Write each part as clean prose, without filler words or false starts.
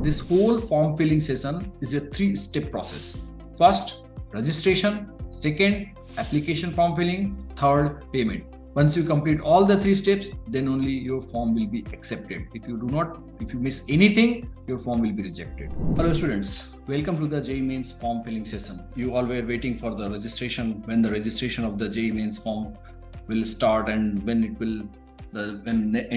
this whole form filling session is a 3-step process. First, registration. Second, application form filling. Third, payment. Once you complete all the 3 steps, then only your form will be accepted. If you miss anything, your form will be rejected. Hello students, welcome to the JEE Mains form filling session. You all were waiting for the registration, when the registration of the JEE Mains form will start and when the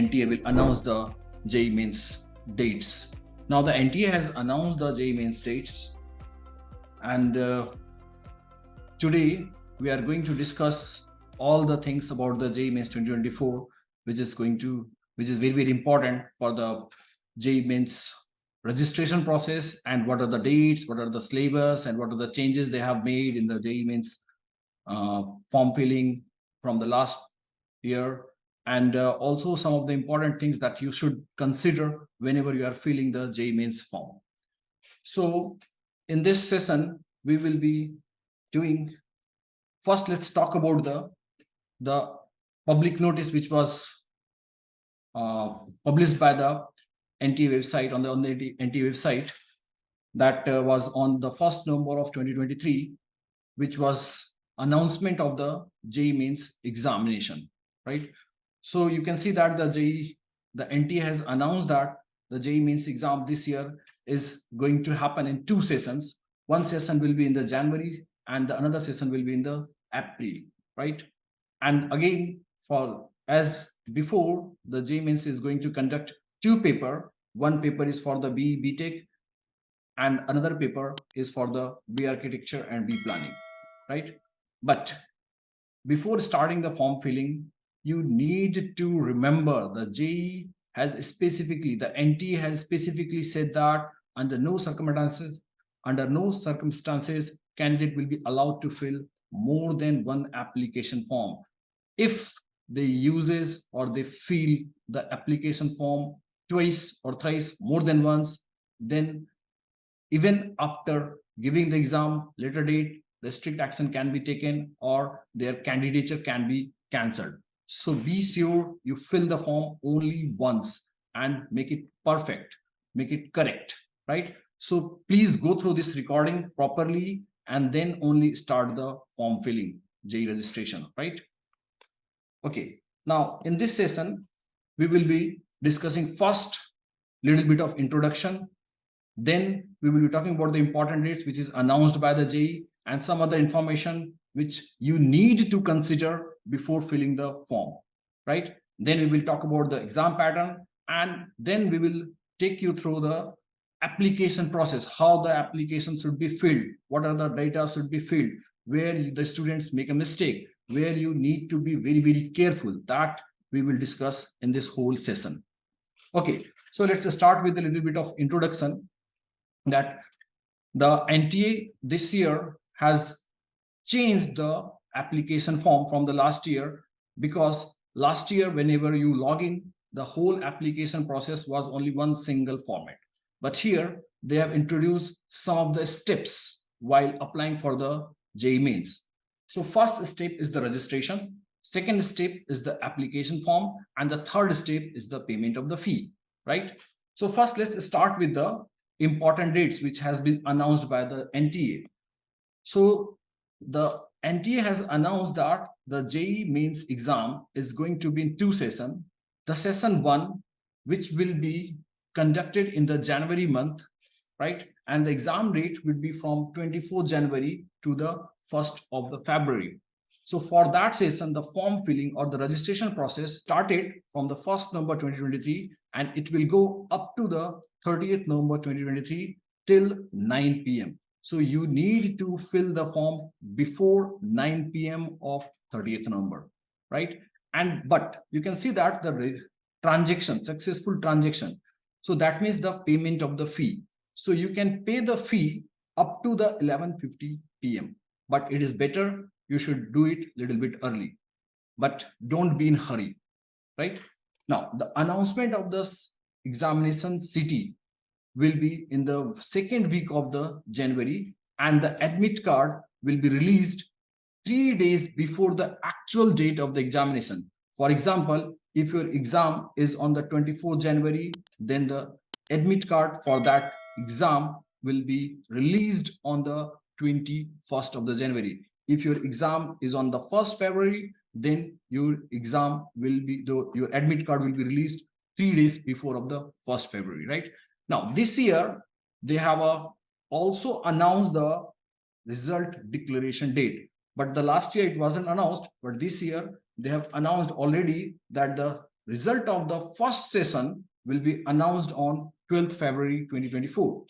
NTA will announce the JEE Mains dates. Now the NTA has announced the JEE Mains dates, and today we are going to discuss all the things about the JEE Mains 2024, which is very, very important for the JEE Mains registration process, and what are the dates, what are the syllabus, and what are the changes they have made in the JEE Mains form filling from the last year, and also some of the important things that you should consider whenever you are filling the JEE Mains form. So in this session, we will be doing, first let's talk about the public notice which was published by the NTA website, on the NTA website, that was on the 1st November of 2023, which was announcement of the JEE Mains examination, right? So you can see that the NTA has announced that the JEE Mains exam this year is going to happen in 2 sessions. One session will be in the January and the another session will be in the April, right? And again, as before, the JEE Mains is going to conduct 2 papers. One paper is for the BE BTech and another paper is for the B architecture and B planning, right? But before starting the form filling, you need to remember the JEE has specifically, the NTA has specifically said that under no circumstances, candidate will be allowed to fill more than 1 application form. If they uses or they fill the application form twice or thrice, more than once, then even after giving the exam later date, the strict action can be taken or their candidature can be cancelled. So be sure you fill the form only once and make it perfect, make it correct, right? So please go through this recording properly and then only start the form filling, JEE registration, right? Okay, now in this session, we will be discussing first little bit of introduction. Then we will be talking about the important dates which is announced by the JEE and some other information which you need to consider before filling the form, right? Then we will talk about the exam pattern, and then we will take you through the application process, how the application should be filled, what are the data should be filled, where the students make a mistake, where you need to be very, very careful. That we will discuss in this whole session. Okay, so let's start with a little bit of introduction. That the NTA this year has changed the application form from the last year, because last year whenever you log in, the whole application process was only one single format. But here they have introduced some of the steps while applying for the JEE Mains. So first step is the registration, second step is the application form, and the third step is the payment of the fee, right? So first let's start with the important dates which has been announced by the NTA. So the NTA has announced that the JEE Mains exam is going to be in 2 sessions. The session 1, which will be conducted in the January month, right? And the exam date will be from 24th January to the 1st of the February. So for that session, the form filling or the registration process started from the 1st November 2023, and it will go up to the 30th November 2023 till 9 p.m. So you need to fill the form before 9 p.m. of 30th November, right? But you can see that the transaction, successful transaction. So that means the payment of the fee. So you can pay the fee up to the 11:50 p.m. But it is better you should do it a little bit early, but don't be in hurry, right? Now, the announcement of this examination city will be in the 2nd week of the January, and the admit card will be released 3 days before the actual date of the examination. For example, if your exam is on the 24th January, then the admit card for that exam will be released on the 21st of the January. If your exam is on the 1st February, then your exam will be, your admit card will be released 3 days before of the 1st February, right? Now, this year, they have also announced the result declaration date. But the last year it wasn't announced, but this year they have announced already that the result of the first session will be announced on 12th February 2024.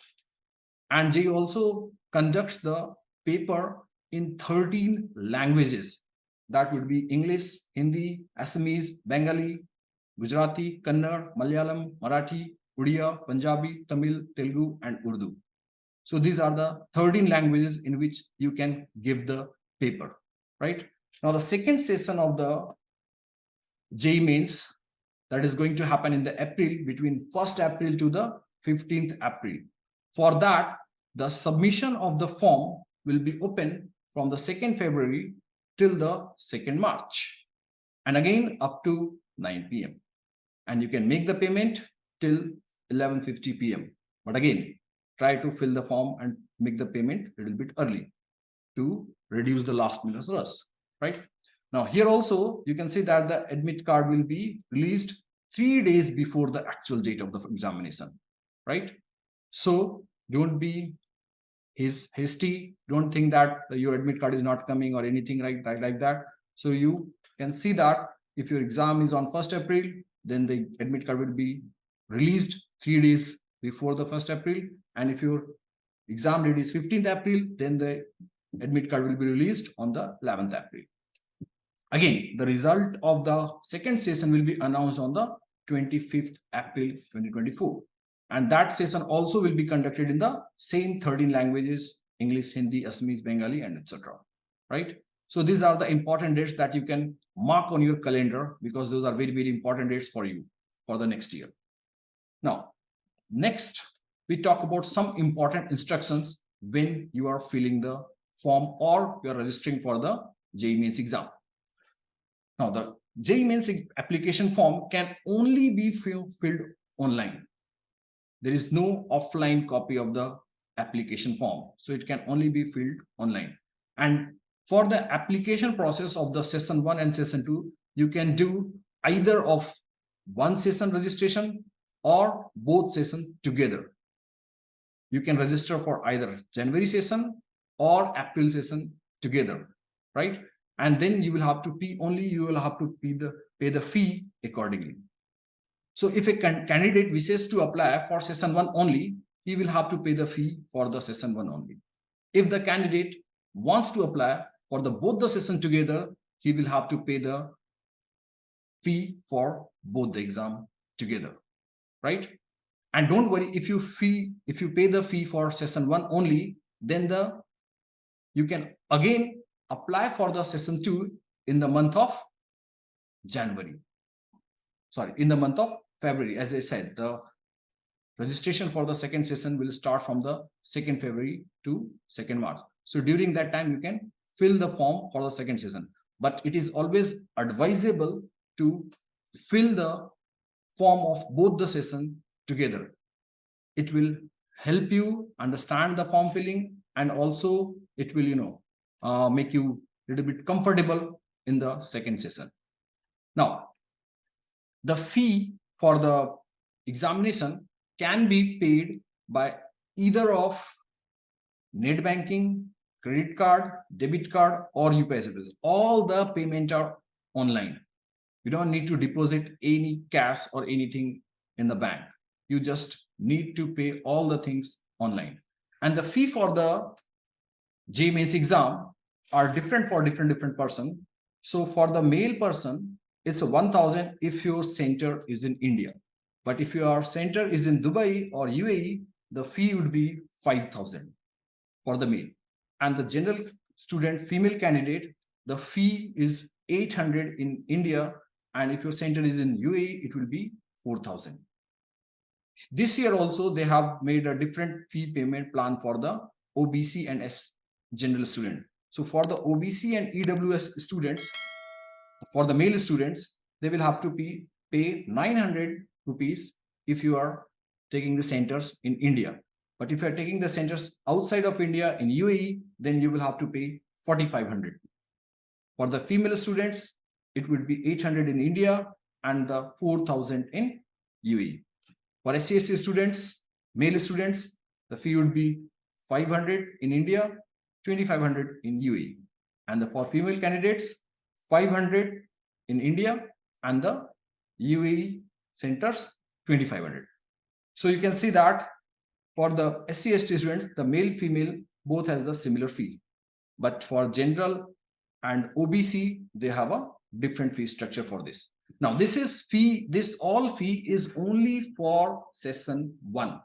And JEE also conducts the paper in 13 languages. That would be English, Hindi, Assamese, Bengali, Gujarati, Kannada, Malayalam, Marathi, Odia, Punjabi, Tamil, Telugu, and Urdu. So these are the 13 languages in which you can give the paper, right? Now, the second session of the JEE Mains, that is going to happen in the April, between 1st April to the 15th April. For that, the submission of the form will be open from the 2nd February till the 2nd March. And again, up to 9 p.m. And you can make the payment till 11:50 p.m. But again, try to fill the form and make the payment a little bit early to reduce the last minute rush, right? Now, here also, you can see that the admit card will be released 3 days before the actual date of the examination, right? So don't be hasty. Don't think that your admit card is not coming or anything like that. So you can see that if your exam is on 1st April, then the admit card will be released 3 days before the 1st April. And if your exam date is 15th April, then the admit card will be released on the 11th April. Again, the result of the second session will be announced on the 25th April 2024. And that session also will be conducted in the same 13 languages, English, Hindi, Assamese, Bengali, and etc. Right? So these are the important dates that you can mark on your calendar, because those are very, very important dates for you for the next year. Now, next, we talk about some important instructions when you are filling the form or you are registering for the JEE Mains exam. Now, the JEE Mains application form can only be filled online. There is no offline copy of the application form, so it can only be filled online. And for the application process of the session 1 and session 2, you can do either of one session registration or both sessions together. You can register for either January session or April session together, right? And then you will have to pay the fee accordingly. So if a candidate wishes to apply for session 1 only, he will have to pay the fee for the session 1 only. If the candidate wants to apply for both the session together, he will have to pay the fee for both the exam together, right? And don't worry, if you pay the fee for session 1 only, then you can again apply for the session 2 in the month of January. Sorry, in the month of February. As I said, the registration for the second session will start from the 2nd February to 2nd March. So during that time, you can fill the form for the second session. But it is always advisable to fill the form of both the sessions together. It will help you understand the form filling, and also it will, make you a little bit comfortable in the second session. Now, the fee for the examination can be paid by either of net banking, credit card, debit card, or UPI service. All the payment are online. You don't need to deposit any cash or anything in the bank. You just need to pay all the things online. And the fee for the JEE Mains exam are different for different person. So for the male person, it's 1,000 if your center is in India. But if your center is in Dubai or UAE, the fee would be 5,000 for the male. And the general student, female candidate, the fee is 800 in India. And if your center is in UAE, it will be 4,000. This year also, they have made a different fee payment plan for the OBC and S general student. So for the OBC and EWS students, for the male students, they will have to pay 900 rupees if you are taking the centers in India. But if you're taking the centers outside of India in UAE, then you will have to pay 4,500. For the female students, it would be 800 in India and the 4,000 in UAE. For SCSC students, male students, the fee would be 500 in India, 2,500 in UAE. And for female candidates, 500 in India and the UAE centers, 2,500. So you can see that for the SC/ST students, the male, female, both has the similar fee. But for general and OBC, they have a different fee structure for this. Now, this all fee is only for session 1.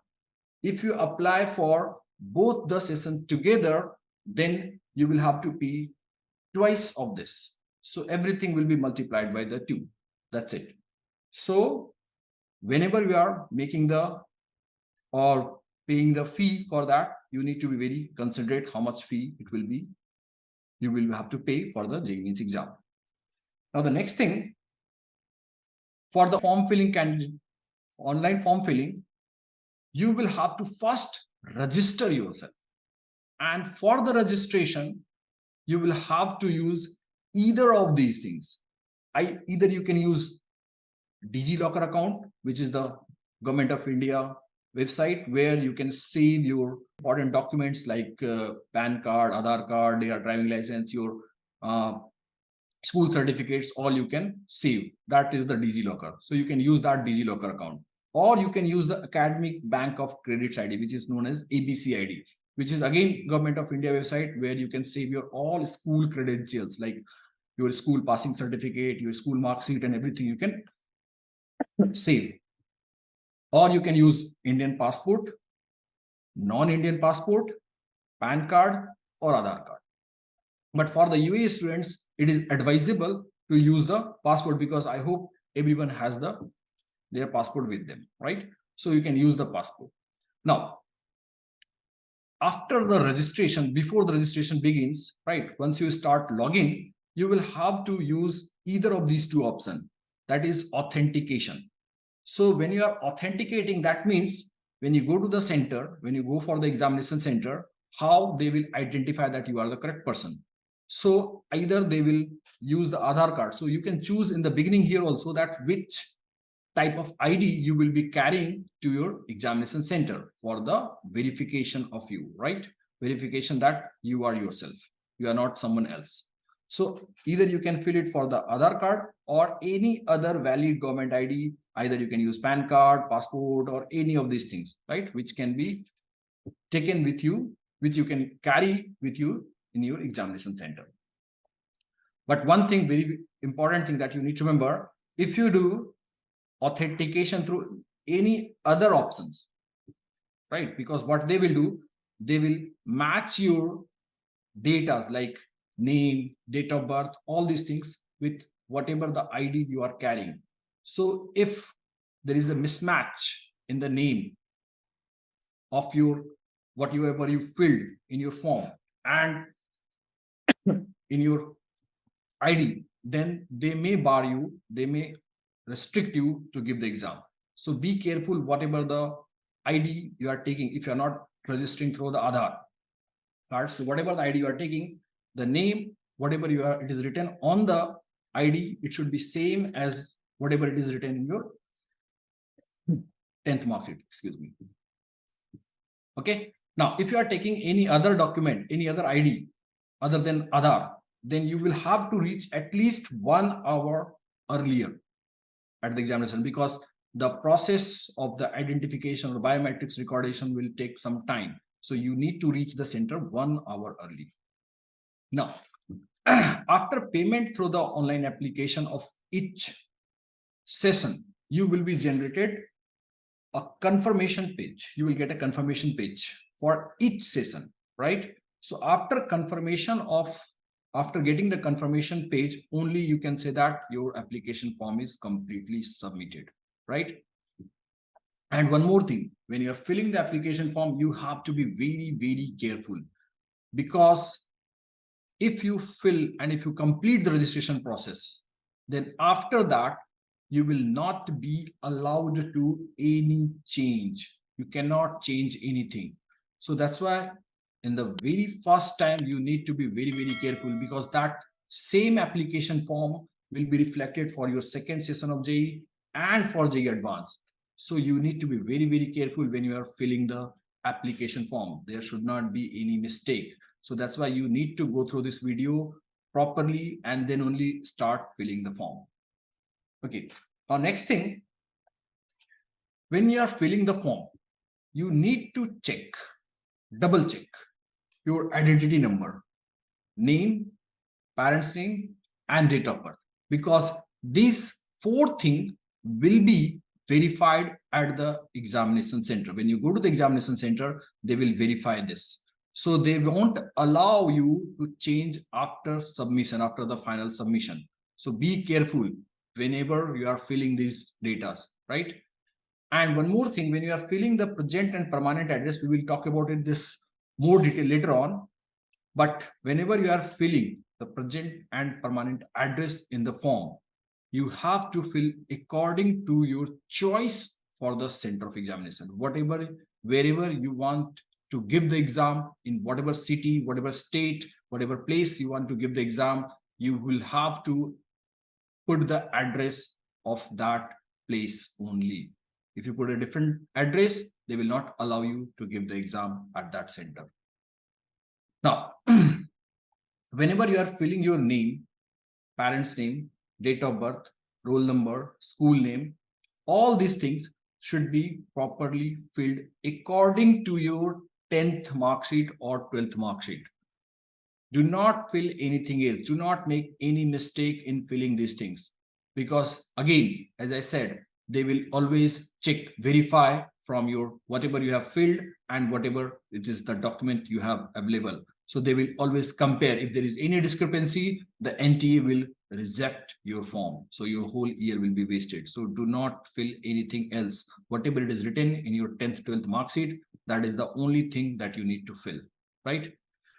If you apply for both the sessions together, then you will have to pay twice of this. So everything will be multiplied by the 2. That's it. So whenever you are making the or paying the fee for that, you need to be very considerate how much fee it will be. You will have to pay for the JEE Mains exam. Now, the next thing, for the form filling candidate, online form filling, you will have to first register yourself. And for the registration, you will have to use either of these things. Either you can use DigiLocker account, which is the Government of India website where you can save your important documents like PAN card, Aadhaar card, your driving license, your school certificates, all you can save. That is the DigiLocker. So you can use that DigiLocker account. Or you can use the Academic Bank of Credits ID, which is known as ABC ID, which is again Government of India website where you can save your all school credentials like your school passing certificate, your school mark sheet, and everything you can save. Or you can use Indian passport, non-Indian passport, PAN card, or Aadhaar card. But for the UAE students, it is advisable to use the passport because I hope everyone has their passport with them, right? So you can use the passport. Now, after the registration, before the registration begins, right, once you start logging, you will have to use either of these two options. That is authentication. So when you are authenticating, that means when you go to the center, when you go for the examination center, how they will identify that you are the correct person. So either they will use the Aadhaar card. So you can choose in the beginning here also that which type of ID you will be carrying to your examination center for the verification of you, right? Verification that you are yourself, you are not someone else. So either you can fill it for the Aadhaar card or any other valid government ID. Either you can use PAN card, passport, or any of these things, right? Which can be taken with you, which you can carry with you in your examination center. But one thing, very important thing that you need to remember, if you do authentication through any other options, right? Because what they will do, they will match your data like name, date of birth, all these things with whatever the ID you are carrying. So if there is a mismatch in the name of your whatever you filled in your form and in your ID, then they may bar you, they may restrict you to give the exam. So be careful whatever the ID you are taking. If you are not registering through the Aadhaar card, so whatever the ID you are taking, the name, whatever you are, it is written on the ID, it should be same as whatever it is written in your 10th mark sheet, excuse me. Okay. Now, if you are taking any other document, any other ID other than Aadhaar, then you will have to reach at least 1 hour earlier at the examination because the process of the identification or biometrics recordation will take some time. So you need to reach the center 1 hour early. Now, after payment through the online application of each session, you will be generated a confirmation page. You will get a confirmation page for each session, right? So after getting the confirmation page, only you can say that your application form is completely submitted, right? And one more thing, when you're filling the application form, you have to be very, very careful because if you fill and if you complete the registration process, then after that, you will not be allowed to any change. You cannot change anything. So that's why in the very first time, you need to be very, very careful, because that same application form will be reflected for your second session of JEE and for JEE Advanced. So you need to be very, very careful when you are filling the application form. There should not be any mistake. So that's why you need to go through this video properly and then only start filling the form. Okay. Now, next thing, when you are filling the form, you need to check, double check your identity number, name, parent's name, and date of birth, because these 4 things will be verified at the examination center. When you go to the examination center, they will verify this. So they won't allow you to change after submission, after the final submission. So be careful whenever you are filling these data, right? And one more thing, when you are filling the present and permanent address, we will talk about it this more detail later on. But whenever you are filling the present and permanent address in the form, you have to fill according to your choice for the center of examination. Wherever you want to give the exam, in whatever city, whatever state, whatever place you want to give the exam, you will have to put the address of that place only. If you put a different address, they will not allow you to give the exam at that center. Now, whenever you are filling your name, parent's name, date of birth, roll number, school name, all these things should be properly filled according to your 10th mark sheet or 12th mark sheet. Do not fill anything else. Do not make any mistake in filling these things, because again, as I said, they will always check, verify from your whatever you have filled and whatever it is the document you have available. So they will always compare. If there is any discrepancy, the NTA will reject your form. So your whole year will be wasted. So do not fill anything else. Whatever it is written in your 10th, 12th mark sheet, that is the only thing that you need to fill, right?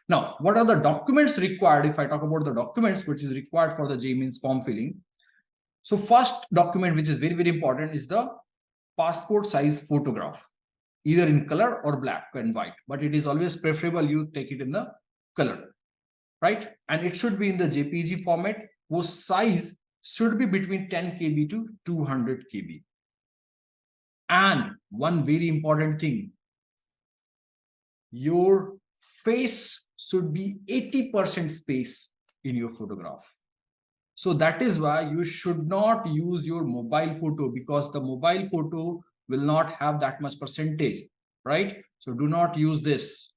Now, what are the documents required? If I talk about the documents which is required for the JEE Mains form filling. So first document, which is very, very important, is the passport size photograph, either in color or black and white, but it is always preferable you take it in the color, right? And it should be in the JPG format, whose size should be between 10 KB to 200 KB. And one very important thing, your face should be 80% space in your photograph. So that is why you should not use your mobile photo, because the mobile photo will not have that much percentage, right? So do not use this.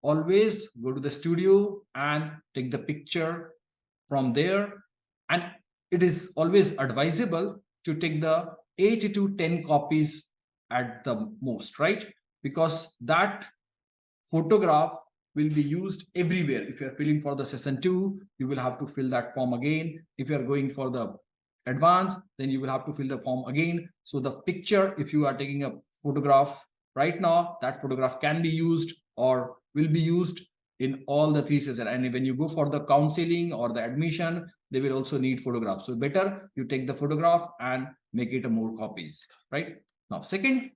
Always go to the studio and take the picture from there. And it is always advisable to take the 8 to 10 copies at the most, right? Because that photograph will be used everywhere. If you are filling for the session 2, you will have to fill that form again. If you are going for the advanced, then you will have to fill the form again. So the picture, if you are taking a photograph right now, that photograph can be used or will be used in all the 3 sessions. And when you go for the counseling or the admission, they will also need photographs. So better you take the photograph and make it a more copies, right? Now, second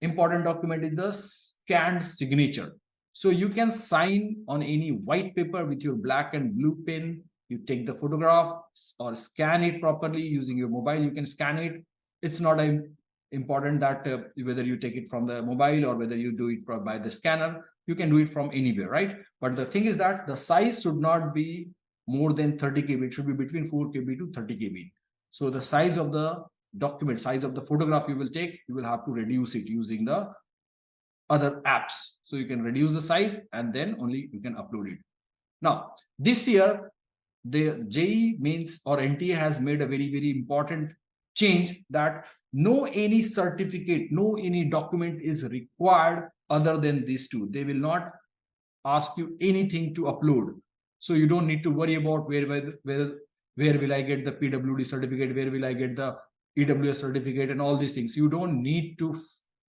important document is the scanned signature. So you can sign on any white paper with your black and blue pen. You take the photograph or scan it properly using your mobile. You can scan it. It's not important that whether you take it from the mobile or whether you do it by the scanner. You can do it from anywhere, right? But the thing is that the size should not be more than 30 KB. It should be between 4 KB to 30 KB. So the size of the document, size of the photograph you will take, you will have to reduce it using the other apps. So you can reduce the size and then only you can upload it. Now, this year, the JEE Mains or NTA has made a very, very important change that no any certificate, no any document is required other than these 2. They will not ask you anything to upload. So you don't need to worry about where will I get the PWD certificate, where will I get the EWS certificate and all these things. You don't need to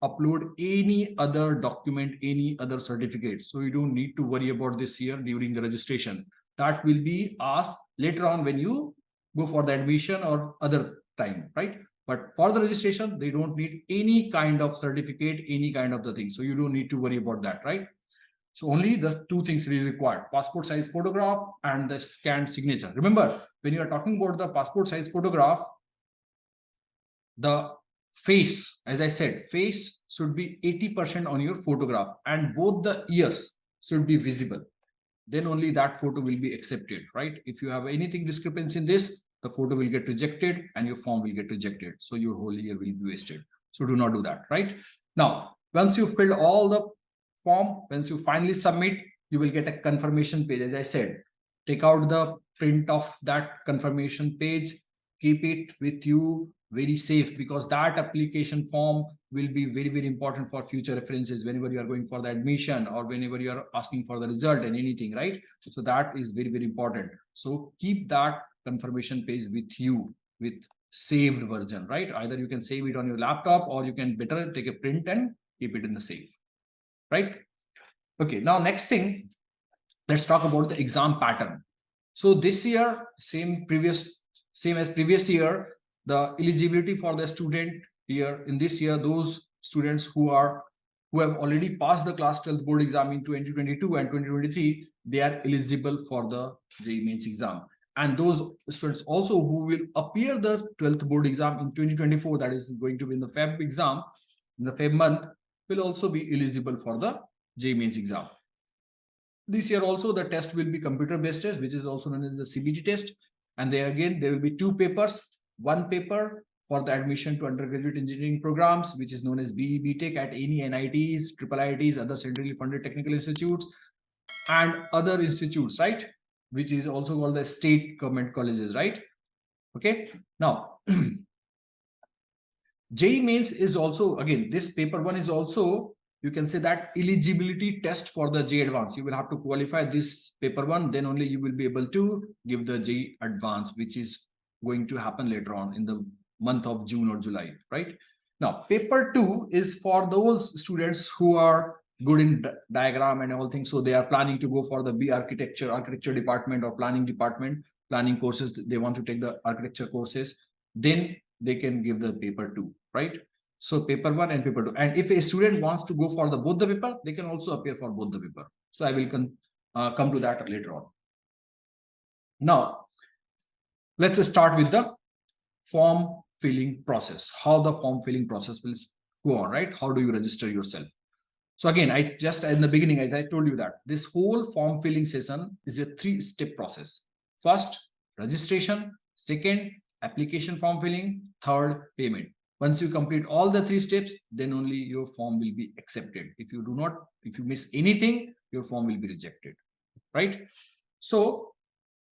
upload any other document, any other certificate. So you don't need to worry about this here during the registration. That will be asked later on when you go for the admission or other time, right? But for the registration, they don't need any kind of certificate, any kind of the thing. So you don't need to worry about that, right? So only the two things is required: passport size photograph and the scanned signature. Remember, when you are talking about the passport size photograph, the face, as I said, face should be 80% on your photograph and both the ears should be visible. Then only that photo will be accepted, right? If you have anything discrepancy in this, the photo will get rejected and your form will get rejected. So your whole year will be wasted. So do not do that, right? Now, once you fill all the form, once you finally submit, you will get a confirmation page. As I said, take out the print of that confirmation page, keep it with you very safe, because that application form will be very, very important for future references whenever you are going for the admission or whenever you are asking for the result and anything, right? So that is very, very important. So keep that confirmation page with you with saved version, right? Either you can save it on your laptop or you can better take a print and keep it in the safe, right? Okay, now next thing, let's talk about the exam pattern. So this year, same as previous year, the eligibility for the student here in this year, those students who have already passed the class 12 board exam in 2022 and 2023, they are eligible for the JEE Mains exam. And those students also who will appear the 12th board exam in 2024, that is going to be in the Feb exam, in the Feb month, will also be eligible for the JEE Mains exam. This year also the test will be computer-based test, which is also known as the CBT test. And there again, there will be two papers. One paper for the admission to undergraduate engineering programs, which is known as BE BTech at any NITs, IIITs, other centrally funded technical institutes, and other institutes, right? Which is also called the state government colleges, right? Okay. Now, JEE Mains is also, again, this paper one is also, you can say that eligibility test for the JEE Advance. You will have to qualify this paper one, then only you will be able to give the JEE Advance, which is going to happen later on in the month of June or July, right? Now, paper two is for those students who are good in diagram and all things. So they are planning to go for the B architecture department or planning department, planning courses. They want to take the architecture courses. Then they can give the paper two, right? So paper one and paper two. And if a student wants to go for the both the paper, they can also appear for both the paper. So I will come to that later on. Now, let's start with the form filling process. How the form filling process will go on, right? How do you register yourself? So again, I just in the beginning, as I told you that this whole form filling session is a 3-step process. First, registration. Second, application form filling. Third, payment. Once you complete all the 3 steps, then only your form will be accepted. If you miss anything, your form will be rejected, right? So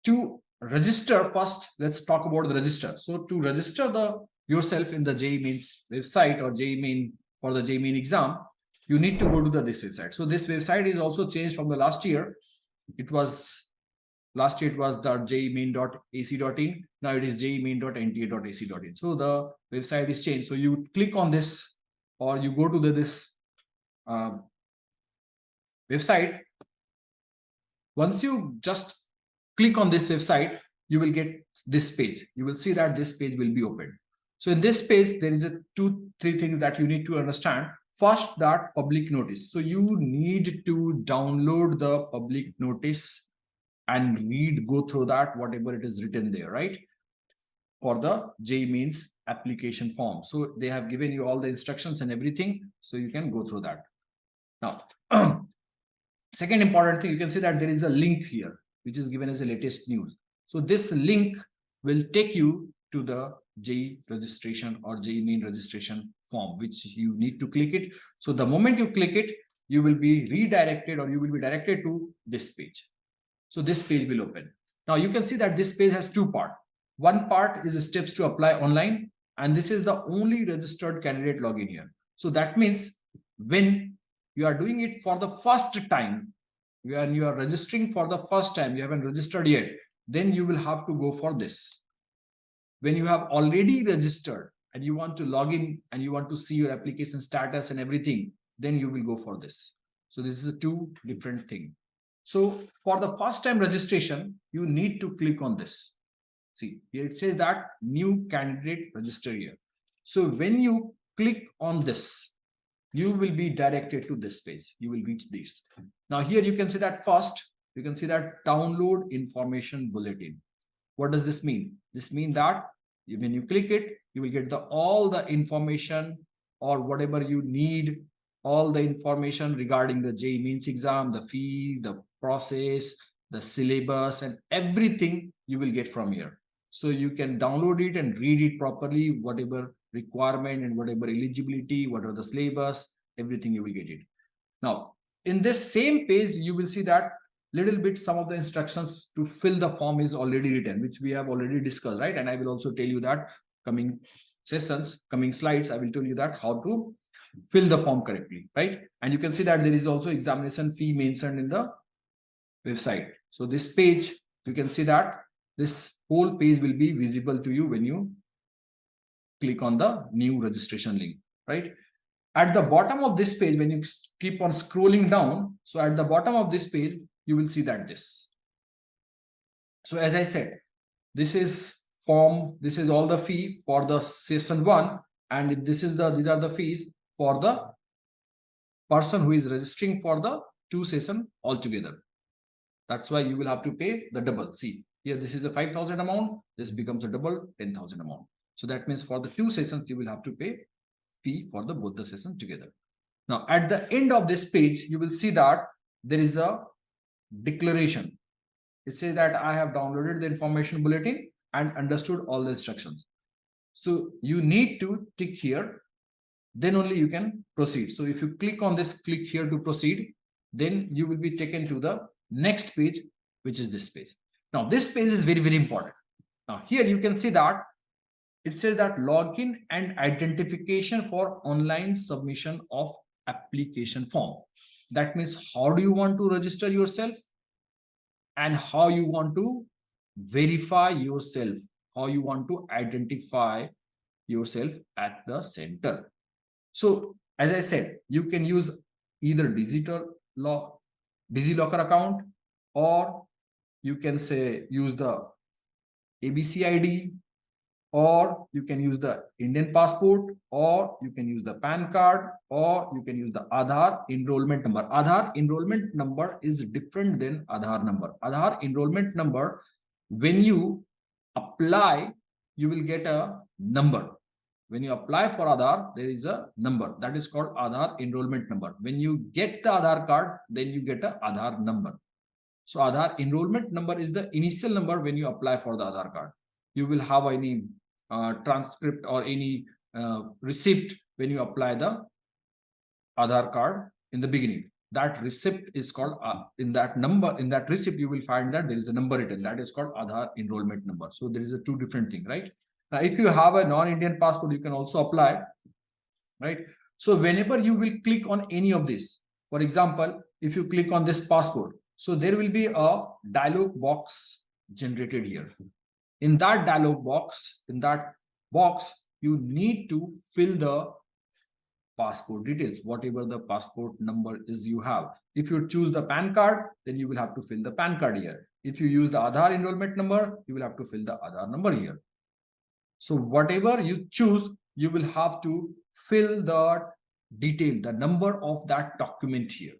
to register first, let's talk about the register. So to register yourself in the JEE Mains website or JEE Main for the JEE Main exam, you need to go to this website. So this website is also changed from the last year. Last year it was the jeemain.ac.in. Now it is jeemain.nta.ac.in. So the website is changed. So you click on this or you go to this website. Once you just click on this website, you will get this page. You will see that this page will be opened. So in this page, there is 2-3 things that you need to understand. First, that public notice. So you need to download the public notice and go through that, whatever it is written there, right? For the JEE Mains application form. So they have given you all the instructions and everything. So you can go through that. Now, second important thing, you can see that there is a link here, which is given as the latest news. So this link will take you to the JEE registration or JEE Main registration form, which you need to click it. So the moment you click it, you will be redirected or you will be directed to this page. So this page will open. Now you can see that this page has 2 parts. One part is steps to apply online, and this is the only registered candidate login here. So that means when you are doing it for the first time, when you are registering for the first time, you haven't registered yet, then you will have to go for this. When you have already registered and you want to log in and you want to see your application status and everything, then you will go for this. So this is 2 different things. So for the first time registration, you need to click on this. See, here it says that new candidate register here. So when you click on this, you will be directed to this page. You will reach this. Now here you can see that first, you can see that download information bulletin. What does this mean? This means that when you click it, you will get all the information or whatever you need, all the information regarding the JEE Mains exam, the fee, the process, the syllabus, and everything you will get from here. So you can download it and read it properly, whatever requirement and whatever eligibility, what are the syllabus, everything you will get it. Now, in this same page, you will see that little bit some of the instructions to fill the form is already written, which we have already discussed, right? And I will also tell you that coming sessions, coming slides, I will tell you that how to fill the form correctly, right? And you can see that there is also examination fee mentioned in the website. So this page, you can see that this whole page will be visible to you when you click on the new registration link, right? At the bottom of this page, when you keep on scrolling down, so at the bottom of this page, you will see that this. So as I said, this is form, this is all the fee for the session 1, and these are the fees for the person who is registering for the 2 session altogether. That's why you will have to pay the double. See, here this is a 5,000 amount, this becomes a double 10,000 amount. So that means for the 2 sessions, you will have to pay fee for the both the sessions together. Now, at the end of this page, you will see that there is a declaration. It says that I have downloaded the information bulletin and understood all the instructions. So you need to tick here, then only you can proceed. So if you click on this, click here to proceed, then you will be taken to the next page, which is this page. Now, this page is very, very important. Now, here you can see that it says that login and identification for online submission of application form. That means how do you want to register yourself and how you want to verify yourself, how you want to identify yourself at the center. So as I said, you can use either DigiLocker account, or you can say use the ABC ID, or you can use the Indian passport, or you can use the PAN card, or you can use the Aadhaar enrollment number. Aadhaar enrollment number is different than Aadhaar number. Aadhaar enrollment number, when you apply, you will get a number. When you apply for Aadhaar, there is a number that is called Aadhaar enrollment number. When you get the Aadhaar card, then you get a Aadhaar number. So Aadhaar enrollment number is the initial number when you apply for the Aadhaar card. You will have any transcript or any receipt when you apply the Aadhaar card in the beginning. That receipt is called in that receipt you will find that there is a number written, that is called Aadhaar enrollment number. So there is a 2 different thing, right? Now, if you have a non-Indian passport, you can also apply, right? So whenever you will click on any of this, for example, if you click on this passport, so there will be a dialog box generated here. In that dialog box, you need to fill the passport details, whatever the passport number is you have. If you choose the PAN card, then you will have to fill the PAN card here. If you use the Aadhaar enrollment number, you will have to fill the Aadhaar number here. So whatever you choose, you will have to fill the detail, the number of that document here.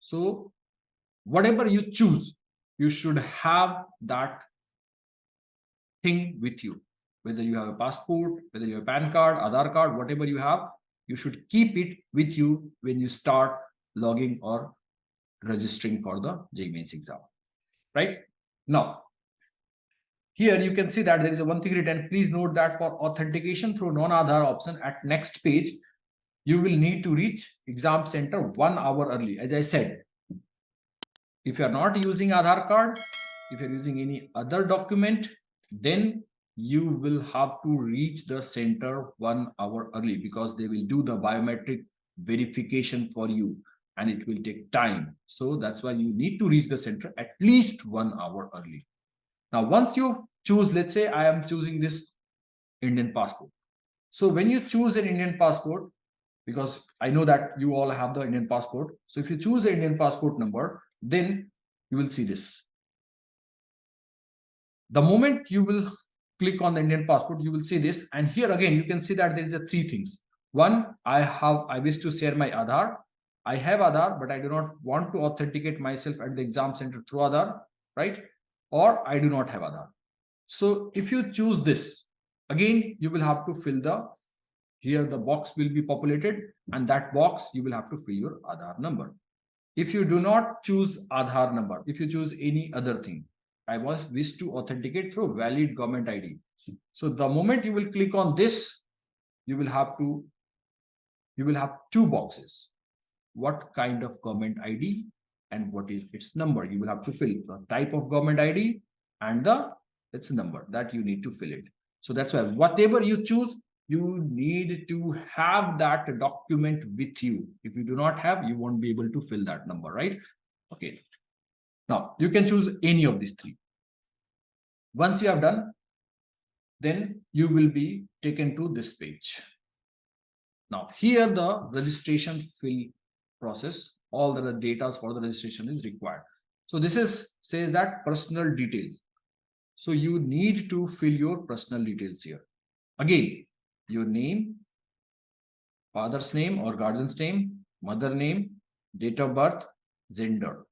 So whatever you choose, you should have that thing with you. Whether you have a passport, whether you have a PAN card, Aadhaar card, whatever you have, you should keep it with you when you start logging or registering for the JEE Mains exam, right? Now, here you can see that there is a one thing written. Please note that for authentication through non-Aadhaar option at next page, you will need to reach exam center 1 hour early. As I said, if you are not using Aadhaar card, if you're using any other document, then you will have to reach the center 1 hour early, because they will do the biometric verification for you and it will take time. So that's why you need to reach the center at least 1 hour early. Now, once you choose, let's say I am choosing this Indian passport. So when you choose an Indian passport, because I know that you all have the Indian passport. So if you choose the Indian passport number, then you will see this. The moment you will click on the Indian passport, you will see this. And here again, you can see that there is a three things. One, I wish to share my Aadhaar. I have Aadhaar, but I do not want to authenticate myself at the exam center through Aadhaar, right? Or I do not have Aadhaar. So if you choose this, again, you will have to fill here the box will be populated, and that box you will have to fill your Aadhaar number. If you do not choose Aadhaar number, if you choose any other thing, I wish to authenticate through valid government ID. So the moment you will click on this, you will have two boxes. What kind of government ID and what is its number? You will have to fill the type of government ID and its number that you need to fill it. So that's why whatever you choose, you need to have that document with you. If you do not have, you won't be able to fill that number, right? Okay. Now, you can choose any of these three. Once you have done, then you will be taken to this page. Now, here the registration fill process, all the data for the registration is required. So this says that personal details. So you need to fill your personal details here. Again, your name, father's name or guardian's name, mother name, date of birth, gender.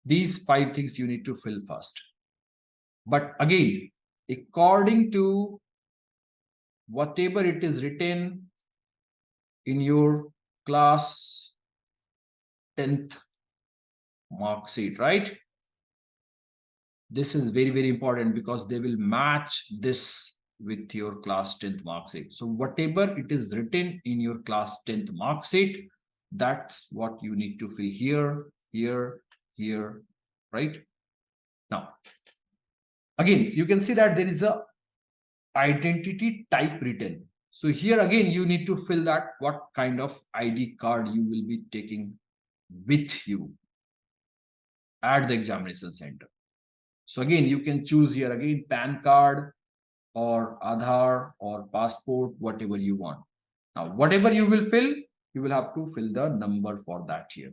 These 5 things you need to fill first. But again, according to whatever it is written in your class 10th mark sheet, right? This is very, very important because they will match this with your class 10th mark sheet. So whatever it is written in your class 10th mark sheet, that's what you need to fill here, here, here, right? Now, again, you can see that there is a identity type written. So here again, you need to fill that what kind of ID card you will be taking with you at the examination center. So again, you can choose here again PAN card or Aadhaar or passport, whatever you want. Now, whatever you will fill, you will have to fill the number for that here.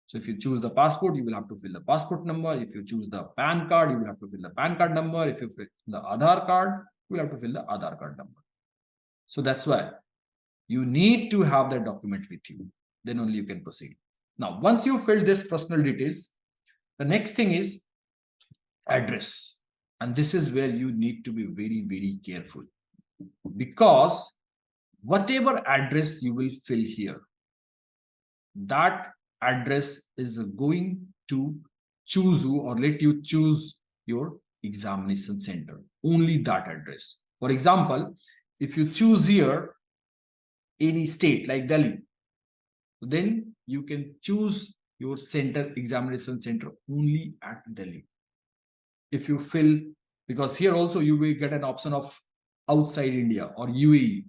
So if you choose the passport, you will have to fill the passport number. If you choose the PAN card, you will have to fill the PAN card number. If you fill the Aadhaar card, you will have to fill the Aadhaar card number. So that's why you need to have that document with you. Then only you can proceed. Now, once you fill this personal details, the next thing is address. And this is where you need to be very, very careful, because whatever address you will fill here, that address is going to choose you or let you choose your examination center. Only that address. For example, if you choose here any state like Delhi, then you can choose your examination center only at Delhi. If you fill, because here also you will get an option of outside India or UAE.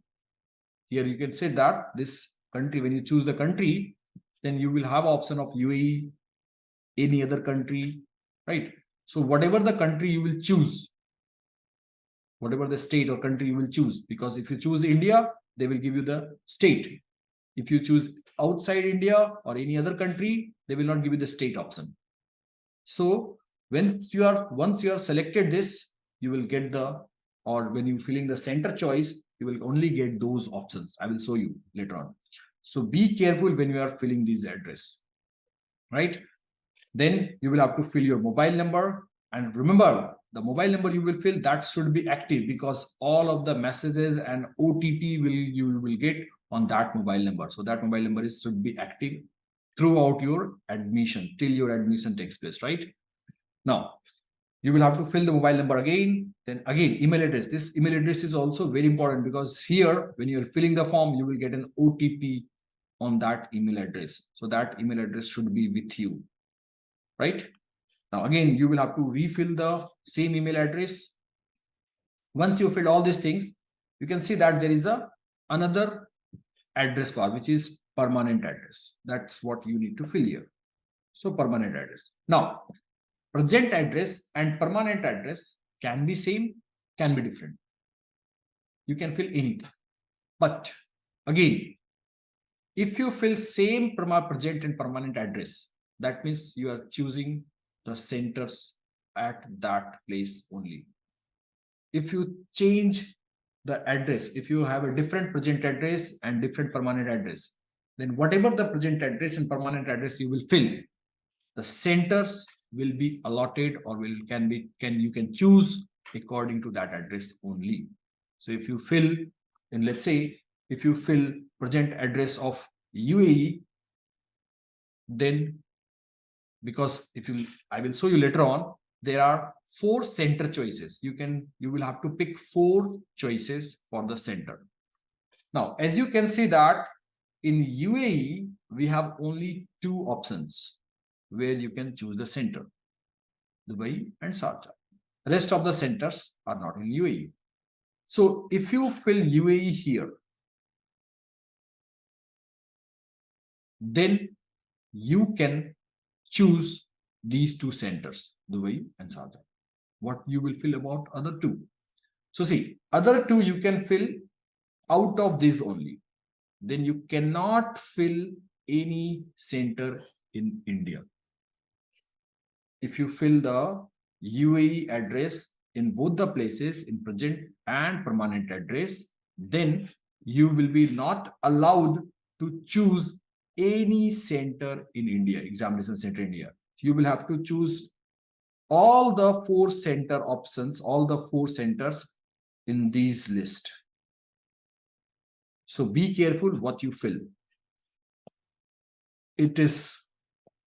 Here you can say that this country, when you choose the country, then you will have option of UAE, any other country, right? So whatever the country you will choose, whatever the state or country you will choose, because if you choose India, they will give you the state. If you choose outside India or any other country, they will not give you the state option. So once you are selected this, you will get or when you filling the center choice, you will only get those options. I will show you later on. So be careful when you are filling this address, right? Then you will have to fill your mobile number. And remember, the mobile number you will fill, that should be active, because all of the messages and OTP you will get on that mobile number. So that mobile number should be active throughout your admission, till your admission takes place, right? Now, you will have to fill the mobile number again. Then again, email address. This email address is also very important, because here, when you're filling the form, you will get an OTP on that email address. So that email address should be with you, right? Now, again, you will have to refill the same email address. Once you fill all these things, you can see that there is another address bar, which is permanent address. That's what you need to fill here. So permanent address. Now, present address and permanent address can be same, can be different. You can fill anything. But again, if you fill same present and permanent address, that means you are choosing the centers at that place only. if you change the address, if you have a different present address and different permanent address, then whatever the present address and permanent address you will fill, the centers will be allotted or you can choose according to that address only. So if you fill in, let's say, if you fill present address of UAE, then because I will show you later on, there are 4 center choices. You will have to pick 4 choices for the center. Now, as you can see that in UAE, we have only 2 options where you can choose the center, Dubai and Sharjah. Rest of the centers are not in UAE. So if you fill UAE here, then you can choose these 2 centers, Dubai and Sharjah. What you will fill about other 2? So see, other 2 you can fill out of this only. Then you cannot fill any center in India. If you fill the UAE address in both the places, in present and permanent address, then you will be not allowed to choose any center in India, examination center in India. You will have to choose all the 4 center options, all the 4 centers in these list. So be careful what you fill. It is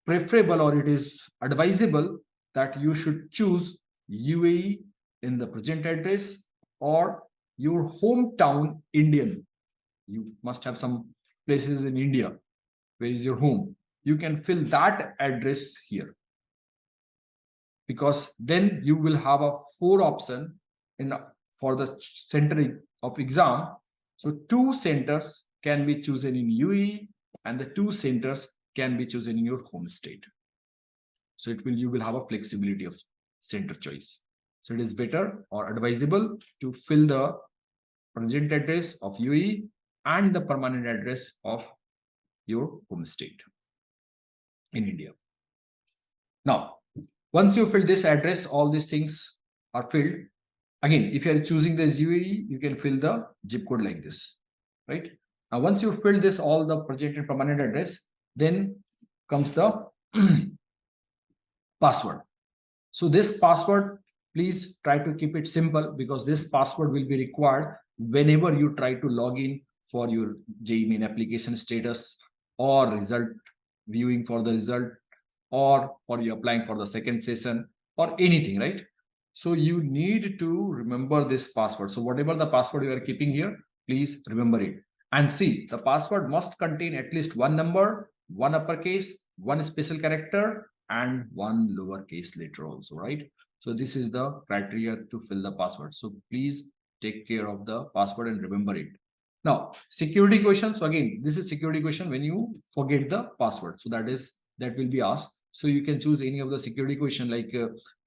preferable or it is advisable that you should choose UAE in the present address or your hometown Indian. You must have some places in India. Where is your home? You can fill that address here, because then you will have a 4 option for the center of exam. So 2 centers can be chosen in UAE and the 2 centers can be chosen in your home state. So you will have a flexibility of center choice. So it is better or advisable to fill the present address of UAE and the permanent address of your home state in India. Now, once you fill this address, all these things are filled. Again, if you are choosing the UAE, you can fill the zip code like this, right? Now, once you fill this, all the present and permanent address, then comes the password. So this password, please try to keep it simple, because this password will be required whenever you try to log in for your JEE Main application status or result viewing for the result, or for you applying for the second session or anything, right? So you need to remember this password. So whatever the password you are keeping here, please remember it. And see, the password must contain at least 1 number, 1 uppercase, 1 special character, and 1 lowercase letter also, right? So this is the criteria to fill the password. So please take care of the password and remember it. Now, security question. So again, this is security question when you forget the password. So that will be asked. So you can choose any of the security question, like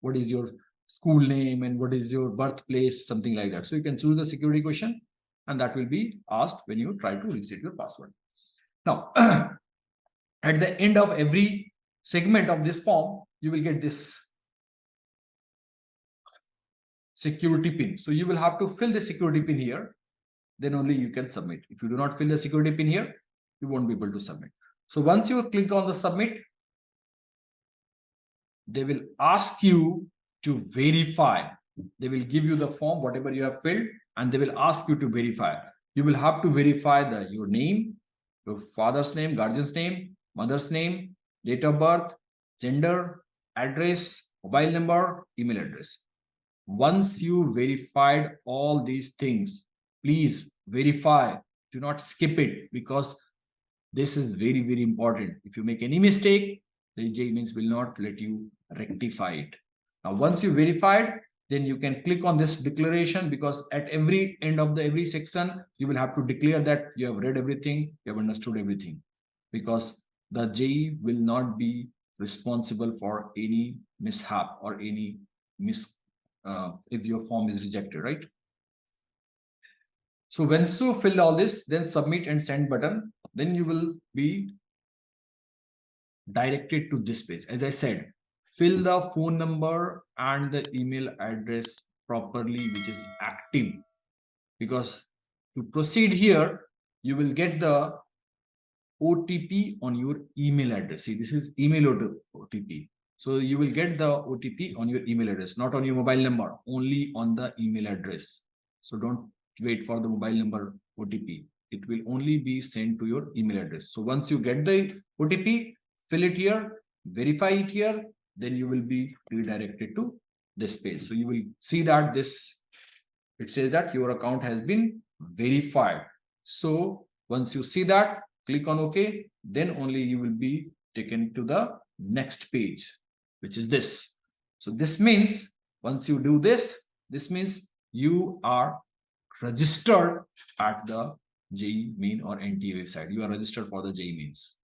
what is your school name and what is your birthplace, something like that. So you can choose the security question and that will be asked when you try to reset your password. Now, at the end of every segment of this form, you will get this security pin. So you will have to fill the security pin here, then only you can submit. If you do not fill the security pin here, you won't be able to submit. So once you click on the submit, they will ask you to verify. They will give you the form, whatever you have filled, and they will ask you to verify. You will have to verify your name, your father's name, guardian's name, mother's name, date of birth, gender, address, mobile number, email address. Once you verified all these things, please verify. Do not skip it, because this is very, very important. If you make any mistake, the JEE Mains will not let you rectify it. Now, once you verified, then you can click on this declaration, because at every end of every section, you will have to declare that you have read everything, you have understood everything, because the JEE will not be responsible for any mishap or any if your form is rejected, right? So once you fill all this, then submit and send button, then you will be directed to this page. As I said, fill the phone number and the email address properly, which is active. Because to proceed here, you will get the OTP on your email address. See, this is email OTP. So you will get the OTP on your email address, not on your mobile number, only on the email address. So don't wait for the mobile number OTP. It will only be sent to your email address. So once you get the OTP, fill it here, verify it here, then you will be redirected to this page. So you will see that it says that your account has been verified. So once you see that, click on OK, then only you will be taken to the next page, which is this. So this means once you do this means you are registered at the JEE Main or NTA website. You are registered for the JEE Mains,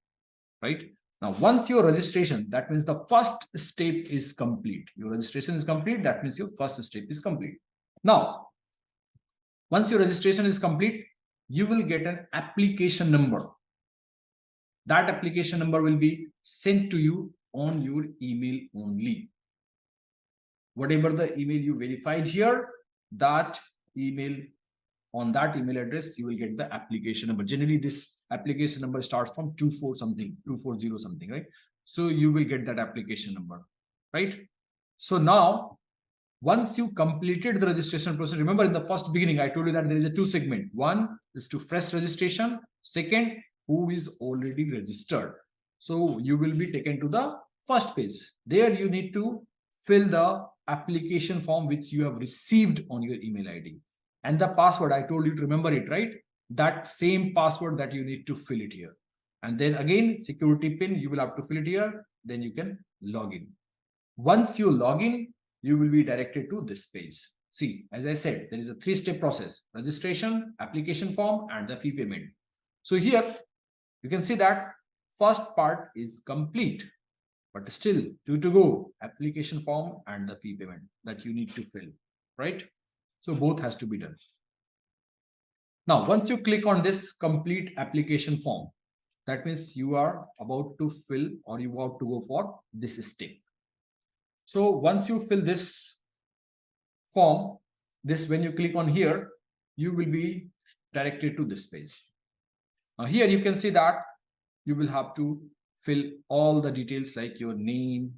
right? Now, once your registration, that means the first step is complete. Your registration is complete. That means your first step is complete. Now, once your registration is complete, you will get an application number. That application number will be sent to you on your email only. Whatever the email you verified here, that email, on that email address, you will get the application number. Generally, this application number starts from 240 something, right? So you will get that application number, right? So now, once you completed the registration process, remember in the first beginning, I told you that there is a 2 segment. One is to fresh registration. Second, who is already registered. So you will be taken to the first page. There you need to fill the application form which you have received on your email ID. And the password, I told you to remember it, right? That same password that you need to fill it here. And then again, security pin, you will have to fill it here. Then you can log in. Once you log in, you will be directed to this page. See, as I said, there is a 3-step process: registration, application form, and the fee payment. So here, you can see that first part is complete, but still 2 to go: application form and the fee payment that you need to fill, right? So both has to be done. Now, once you click on this complete application form, that means you are about to fill or you want to go for this step. So once you fill this form, when you click on here, you will be directed to this page. Now here you can see that you will have to fill all the details like your name,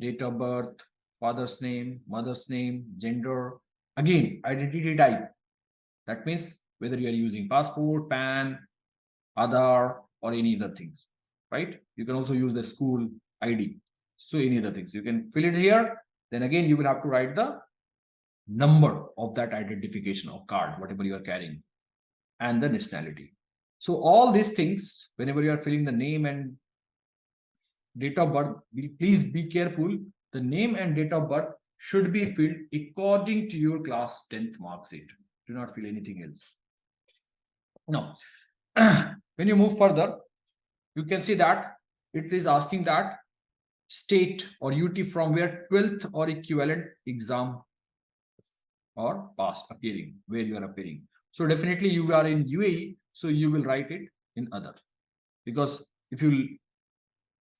date of birth, father's name, mother's name, gender, again, identity type. That means whether you are using passport, PAN, Aadhaar, or any other things, right? You can also use the school ID. So any other things, you can fill it here. Then again, you will have to write the number of that identification or card, whatever you are carrying, and the nationality. So all these things, whenever you are filling the name and date of birth, please be careful. The name and date of birth should be filled according to your class 10th mark sheet. Do not fill anything else. Now, when you move further, you can see that it is asking that state or UT from where 12th or equivalent exam or past appearing, where you are appearing. So definitely you are in UAE, so you will write it in other. Because if you